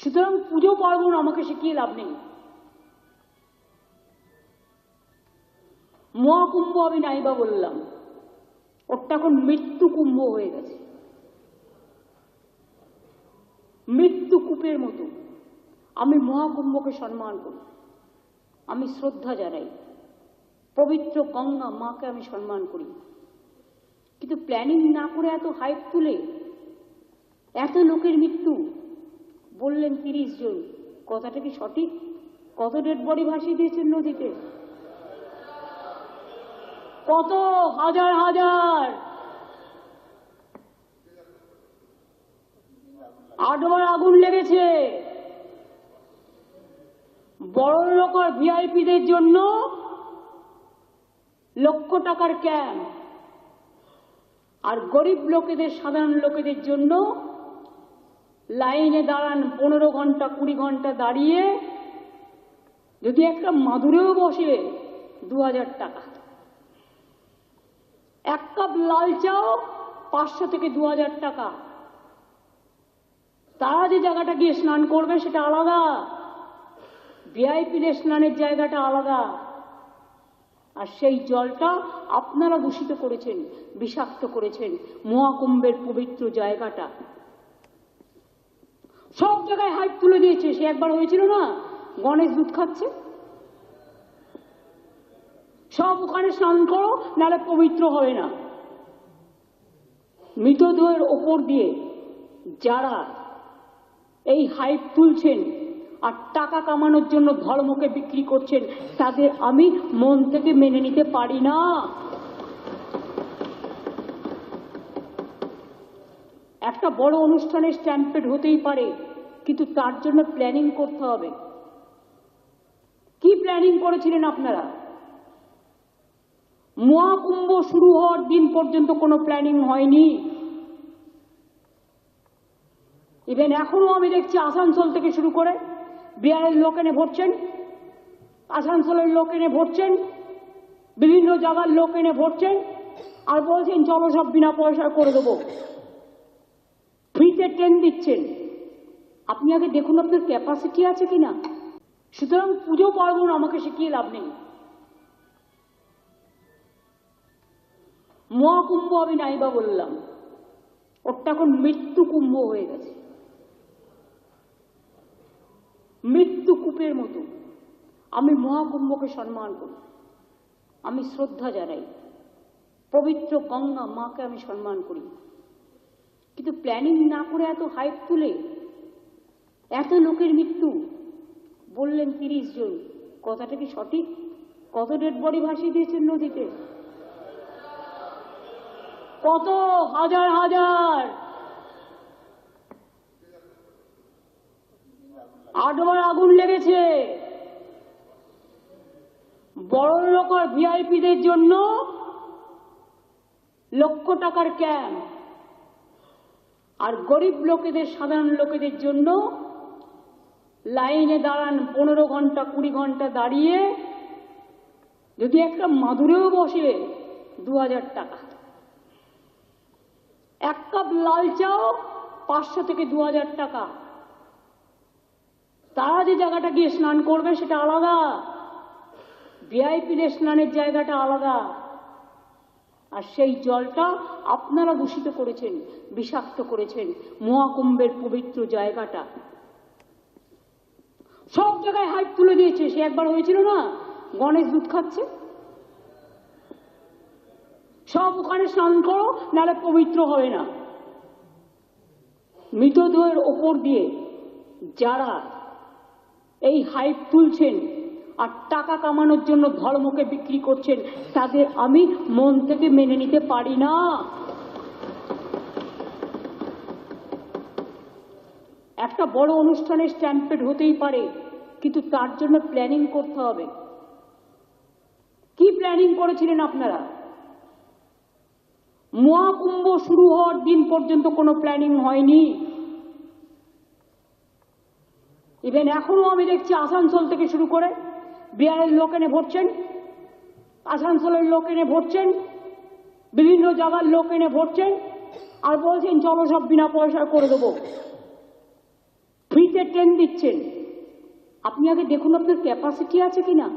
সুতরাং পুজো পার্বণ আমাকে শিখিয়ে লাভ নেই। মহাকুম্ভ আমি নাইবা বললাম, ওটা এখন মৃত্যু কুম্ভ হয়ে গেছে, মৃত্যু কূপের মতো। আমি মহাকুম্ভকে সম্মান করি, আমি শ্রদ্ধা জানাই, পবিত্র গঙ্গা মাকে আমি সম্মান করি, কিন্তু প্ল্যানিং না করে এত হাইপ তুলে এত লোকের মৃত্যু বললেন 30 জন, কথাটা কি সঠিক? কত ডেড বডি ভাসিয়ে দিয়েছেন নদীতে? কত হাজার হাজার, 8 বার আগুন লেগেছে। বড় লোক আর ভিআইপিদের জন্য লক্ষ টাকার ক্যাম্প, আর গরিব লোকেদের, সাধারণ লোকেদের জন্য লাইনে দাঁড়ান 15 ঘন্টা 20 ঘন্টা দাঁড়িয়ে, যদি একটা মাদুরেও বসে 2000 টাকা, এক কাপ লাল চাও 500 থেকে 2000 টাকা। তারা যে জায়গাটা গিয়ে স্নান করবে সেটা আলাদা, ভিআইপিদের স্নানের জায়গাটা আলাদা। আর সেই জলটা আপনারা দূষিত করেছেন, বিষাক্ত করেছেন মহাকুম্ভের পবিত্র জায়গাটা। সব জায়গায় হাইপ তুলে দিয়েছে। সে একবার হয়েছিল না, গণেশ দুধ খাচ্ছে, সব ওখানে স্নান করো নাহলে পবিত্র হবে না। মৃতদেহের ওপর দিয়ে যারা এই হাইপ তুলছেন আর টাকা কামানোর জন্য ধর্মকে বিক্রি করছেন, তাদের আমি মন থেকে মেনে নিতে পারি না। একটা বড় অনুষ্ঠানের স্ট্যাম্পেড হতেই পারে, কিন্তু তার জন্য প্ল্যানিং করতে হবে। কি প্ল্যানিং করেছিলেন আপনারা? মহাকুম্ভ শুরু হওয়ার দিন পর্যন্ত কোনো প্ল্যানিং হয়নি। ইভেন এখনো আমি দেখছি আসানসোল থেকে শুরু করে বিহারের লোক এনে ভরছেন, আসানসোলের লোক এনে ভরছেন, বিভিন্ন জায়গার লোক এনে ভরছেন, আর বলছেন চলো সব বিনা পয়সায় করে দেবো, ফ্রিতে ট্রেন দিচ্ছেন। আপনি আগে দেখুন আপনার ক্যাপাসিটি আছে কিনা। সুতরাং পুজো পার্বণ আমাকে শিখিয়ে লাভ নেই। মহাকুম্ভ আমি নাইবা বললাম, ওটা এখন মৃত্যু কুম্ভ হয়ে গেছে, মৃত্যু কূপের মতো। আমি মহাকুম্ভকে সম্মান করি, আমি শ্রদ্ধা জানাই, পবিত্র গঙ্গা মাকে আমি সম্মান করি, কিন্তু প্ল্যানিং না করে এত হাইপ তুলে এত লোকের মৃত্যু বললেন 30 জন, কথাটা কি সঠিক? কত ডেড বডি ভাসিয়ে দিয়েছেন নদীতে? কত হাজার হাজার, 8 বার আগুন লেগেছে। বড় লোক আর ভিআইপিদের জন্য লক্ষ টাকার ক্যাম্প, আর গরিব লোকেদের, সাধারণ লোকেদের জন্য লাইনে দাঁড়ান 15 ঘন্টা 20 ঘন্টা দাঁড়িয়ে, যদি একটা মাদুরেও বসে 2000 টাকা। এক কাপ লাল চাও 500 থেকে 2000 টাকা। তারা যে জায়গাটা গিয়ে স্নান করবে সেটা আলাদা, ভিআইপিদের স্নানের জায়গাটা আলাদা। আর সেই জলটা আপনারা দূষিত করেছেন, বিষাক্ত করেছেন মহাকুম্ভের পবিত্র জায়গাটা। সব জায়গায় হাইপ তুলে দিয়েছে। সে একবার হয়েছিল না, গণেশ দুধ খাচ্ছে, সব ওখানে স্নান করো নাহলে পবিত্র হবে না। মৃতদেহের ওপর দিয়ে যারা এই হাইপ তুলছেন আর টাকা কামানোর জন্য ধর্মকে বিক্রি করছেন, তাদের আমি মন থেকে মেনে নিতে পারি না। একটা বড় অনুষ্ঠানের স্ট্যাম্পেড হতেই পারে, কিন্তু তার জন্য প্ল্যানিং করতে হবে। কি প্ল্যানিং করেছিলেন আপনারা? মহাকুম্ভ শুরু হওয়ার দিন পর্যন্ত কোনো প্ল্যানিং হয়নি। ইভেন এখনো আমি দেখছি আসানসোল থেকে শুরু করে বিহারের লোক এনে ভরছেন, আসানসোলের লোক এনে ভরছেন, বিভিন্ন জায়গার লোক এনে ভরছেন, আর বলছেন চলো সব বিনা পয়সায় করে দেবো, ফ্রিতে ট্রেন দিচ্ছেন, আপনি আগে দেখুন আপনার ক্যাপাসিটি আছে কিনা।